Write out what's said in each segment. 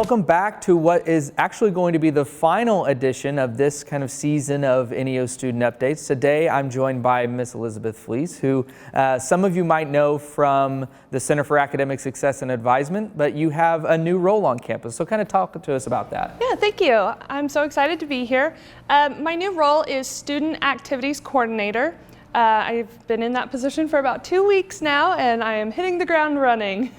welcome back to what is actually going to be the final edition of this kind of season of NEO Student Updates. Today I'm joined by Miss Elizabeth Fleece, who some of you might know from the Center for Academic Success and Advisement, but you have a new role on campus. So kind of talk to us about that. Yeah, thank you. I'm so excited to be here. My new role is Student Activities Coordinator. I've been in that position for about 2 weeks now, and I am hitting the ground running.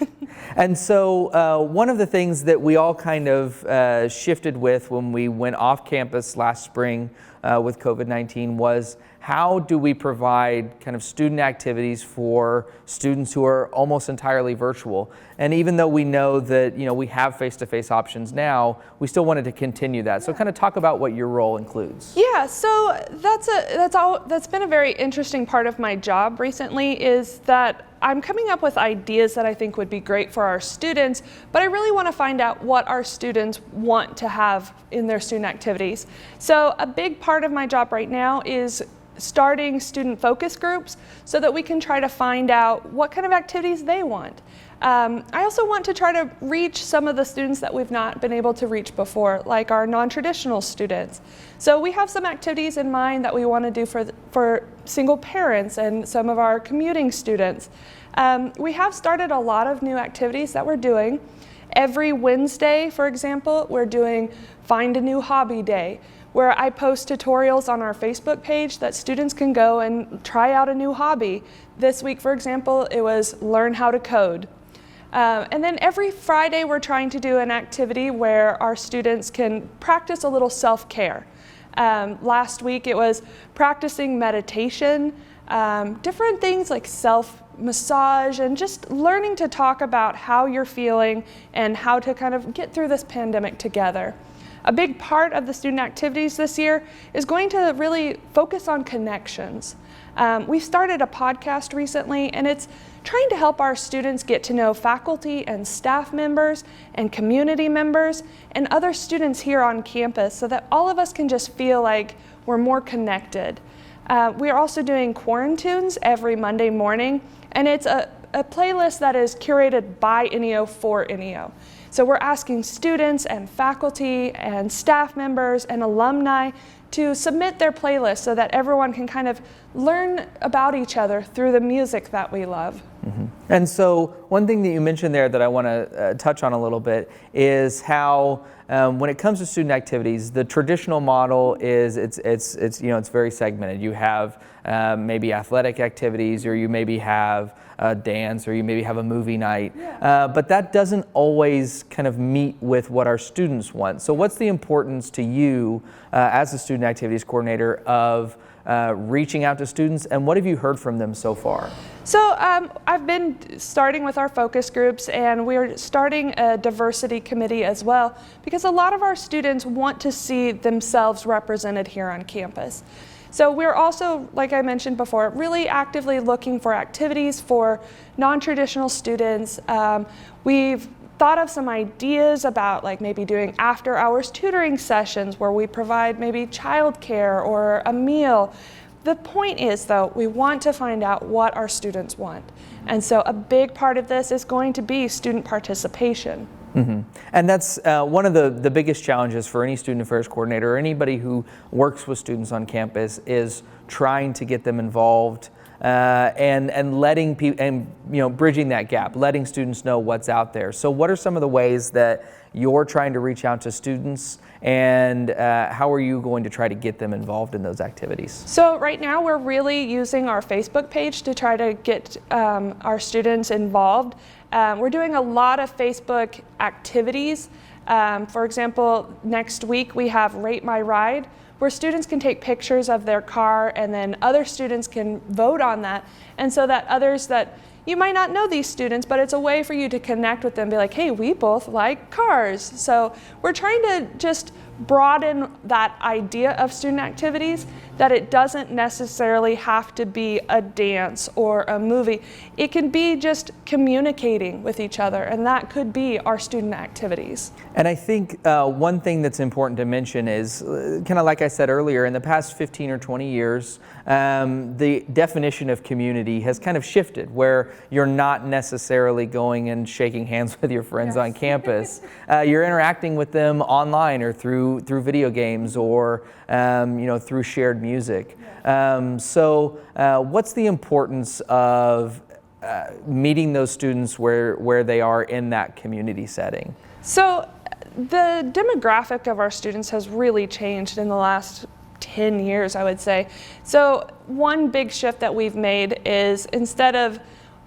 And so one of the things that we all kind of shifted with when we went off campus last spring with COVID-19 was, how do we provide kind of student activities for students who are almost entirely virtual? And even though we know that, we have face-to-face options now, we still wanted to continue that. So kind of talk about what your role includes. Yeah, so that's been a very interesting part of my job recently, is that I'm coming up with ideas that I think would be great for our students, but I really want to find out what our students want to have in their student activities. So a big part of my job right now is starting student focus groups so that we can try to find out what kind of activities they want. I also want to try to reach some of the students that we've not been able to reach before, like our non-traditional students. So we have some activities in mind that we want to do for single parents and some of our commuting students. We have started a lot of new activities that we're doing. Every Wednesday, for example, we're doing Find a New Hobby Day, where I post tutorials on our Facebook page that students can go and try out a new hobby. This week, for example, it was learn how to code. And then every Friday, we're trying to do an activity where our students can practice a little self-care. Last week, it was practicing meditation, different things like self-massage, and just learning to talk about how you're feeling and how to kind of get through this pandemic together. A big part of the student activities this year is going to really focus on connections. We've started a podcast recently, and it's trying to help our students get to know faculty and staff members and community members and other students here on campus so that all of us can just feel like we're more connected. We are also doing Quarantunes every Monday morning, and it's a playlist that is curated by NEO for NEO. So we're asking students and faculty and staff members and alumni to submit their playlists so that everyone can kind of learn about each other through the music that we love. Mm-hmm. And so one thing that you mentioned there that I want to touch on a little bit is how when it comes to student activities, the traditional model is it's very segmented. You have maybe athletic activities, or you maybe have dance, or you maybe have a movie night, but that doesn't always kind of meet with what our students want. So what's the importance to you as a student activities coordinator of reaching out to students, and what have you heard from them so far? So I've been starting with our focus groups, and we're starting a diversity committee as well, because a lot of our students want to see themselves represented here on campus. So we're also, like I mentioned before, really actively looking for activities for non-traditional students. We've thought of some ideas about like maybe doing after-hours tutoring sessions where we provide maybe childcare or a meal. The point is, though, we want to find out what our students want. And so a big part of this is going to be student participation. Mm-hmm. And that's one of the biggest challenges for any student affairs coordinator or anybody who works with students on campus, is trying to get them involved and letting people, and bridging that gap, letting students know what's out there. So what are some of the ways that you're trying to reach out to students, and how are you going to try to get them involved in those activities? So right now we're really using our Facebook page to try to get our students involved. We're doing a lot of Facebook activities. For example, next week we have Rate My Ride, where students can take pictures of their car, and then other students can vote on that. And so that others that, you might not know these students, but it's a way for you to connect with them, be like, hey, we both like cars. So we're trying to just broaden that idea of student activities, that it doesn't necessarily have to be a dance or a movie. It can be just communicating with each other, and that could be our student activities. And I think one thing that's important to mention is, kind of like I said earlier, in the past 15 or 20 years, the definition of community has kind of shifted, where you're not necessarily going and shaking hands with your friends on campus. You're interacting with them online or through video games or through shared music. So what's the importance of meeting those students where they are in that community setting? So the demographic of our students has really changed in the last 10 years, I would say. So one big shift that we've made is, instead of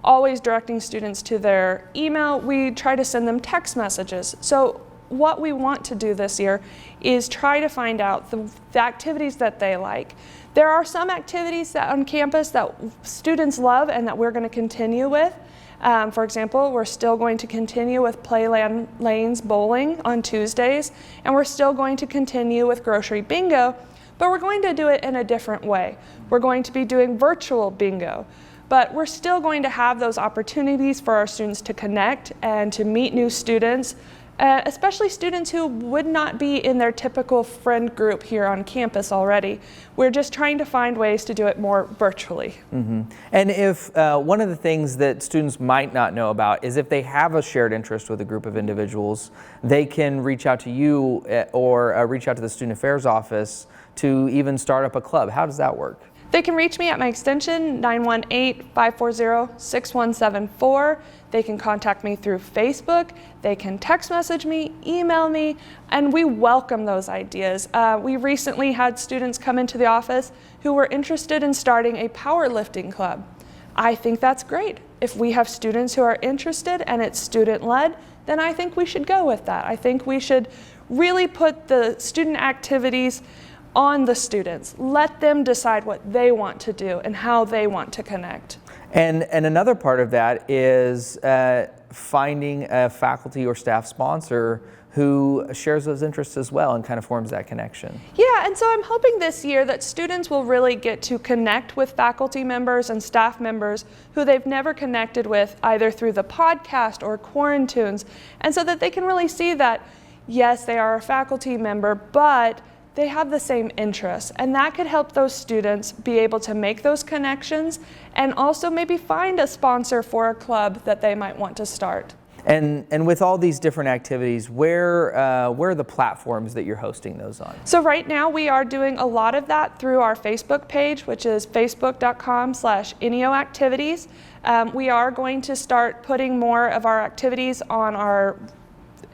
always directing students to their email, we try to send them text messages. So what we want to do this year is try to find out the activities that they like. There are some activities that on campus that students love and that we're going to continue with. For example, we're still going to continue with Playland Lanes bowling on Tuesdays, and we're still going to continue with grocery bingo, but we're going to do it in a different way. We're going to be doing virtual bingo, but we're still going to have those opportunities for our students to connect and to meet new students, especially students who would not be in their typical friend group here on campus already. We're just trying to find ways to do it more virtually. Mm-hmm. And if one of the things that students might not know about is, if they have a shared interest with a group of individuals, they can reach out to you or reach out to the Student Affairs office to even start up a club. How does that work? They can reach me at my extension 918-540-6174. They can contact me through Facebook. They can text message me, email me, and we welcome those ideas. We recently had students come into the office who were interested in starting a powerlifting club. I think that's great. If we have students who are interested and it's student-led, then I think we should go with that. I think we should really put the student activities on the students. Let them decide what they want to do and how they want to connect. And another part of that is finding a faculty or staff sponsor who shares those interests as well and kind of forms that connection. Yeah, and so I'm hoping this year that students will really get to connect with faculty members and staff members who they've never connected with, either through the podcast or Quarantunes, and so that they can really see that, yes, they are a faculty member, but they have the same interests, and that could help those students be able to make those connections and also maybe find a sponsor for a club that they might want to start. And with all these different activities, where are the platforms that you're hosting those on? So right now we are doing a lot of that through our Facebook page, which is facebook.com/neo.activities. We are going to start putting more of our activities on our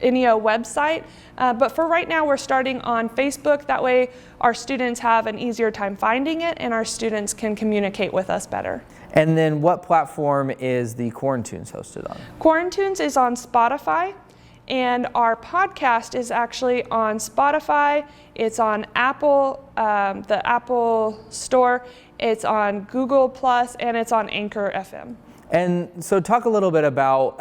NEO website, but for right now we're starting on Facebook. That way our students have an easier time finding it and our students can communicate with us better. And then what platform is the Quarantunes hosted on? Quarantunes is on Spotify, and our podcast is actually on Spotify. It's on Apple, the Apple Store, it's on Google Plus, and it's on Anchor FM. And so talk a little bit about,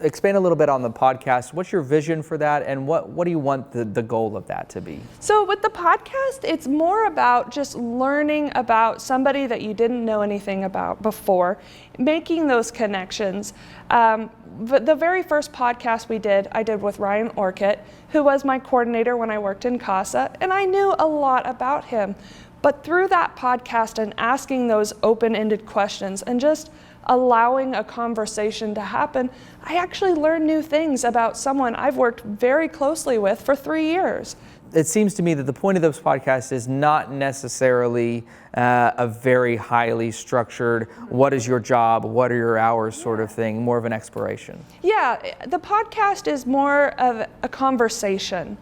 expand a little bit on the podcast. What's your vision for that, and what do you want the goal of that to be? So with the podcast, it's more about just learning about somebody that you didn't know anything about before, making those connections. But the very first podcast I did with Ryan Orkett, who was my coordinator when I worked in CASA, and I knew a lot about him. But through that podcast and asking those open-ended questions and just allowing a conversation to happen, I actually learned new things about someone I've worked very closely with for 3 years. It seems to me that the point of those podcasts is not necessarily a very highly structured, what is your job, what are your hours sort of thing, more of an exploration. Yeah, the podcast is more of a conversation.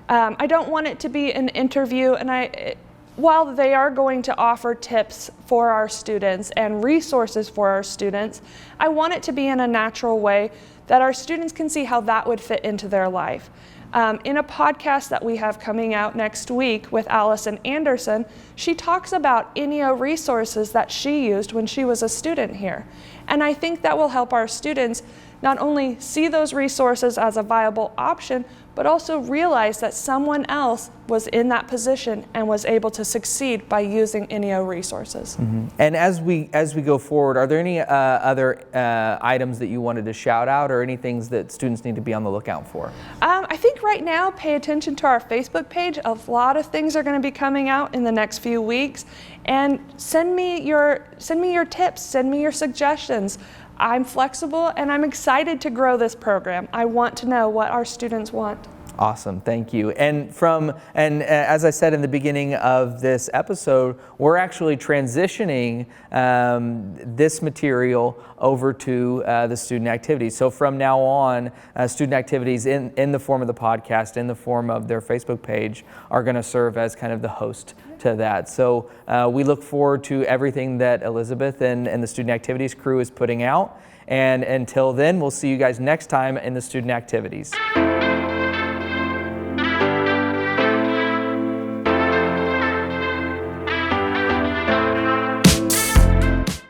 I don't want it to be an interview, and while they are going to offer tips for our students and resources for our students, I want it to be in a natural way that our students can see how that would fit into their life. In a podcast that we have coming out next week with Allison Anderson, she talks about NEO resources that she used when she was a student here. And I think that will help our students not only see those resources as a viable option, but also realize that someone else was in that position and was able to succeed by using NEO resources. And as we go forward, are there any other items that you wanted to shout out, or any things that students need to be on the lookout for? I think right now, pay attention to our Facebook page. A lot of things are going to be coming out in the next few weeks, and send me your tips, send me your suggestions. I'm flexible and I'm excited to grow this program. I want to know what our students want. Awesome, thank you. And as I said in the beginning of this episode, we're actually transitioning this material over to the student activities. So from now on, student activities in the form of the podcast, in the form of their Facebook page, are going to serve as kind of the host to that. So we look forward to everything that Elizabeth and the student activities crew is putting out. And until then, we'll see you guys next time in the student activities.